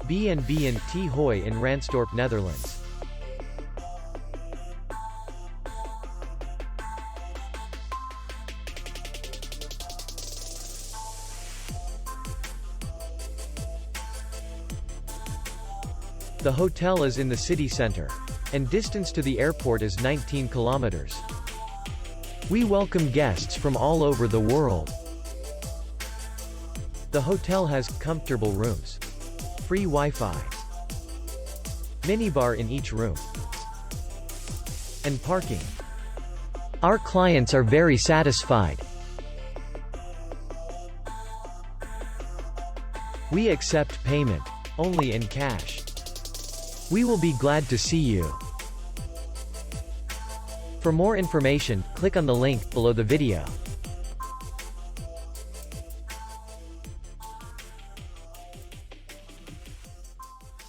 B&B in Hooi in Ransdorp, Netherlands. The hotel is in the city center, and distance to the airport is 19 kilometers. We welcome guests from all over the world. The hotel has comfortable rooms, free Wi-Fi, minibar in each room, and parking. Our clients are very satisfied. We accept payment only in cash. We will be glad to see you. For more information, click on the link below the video.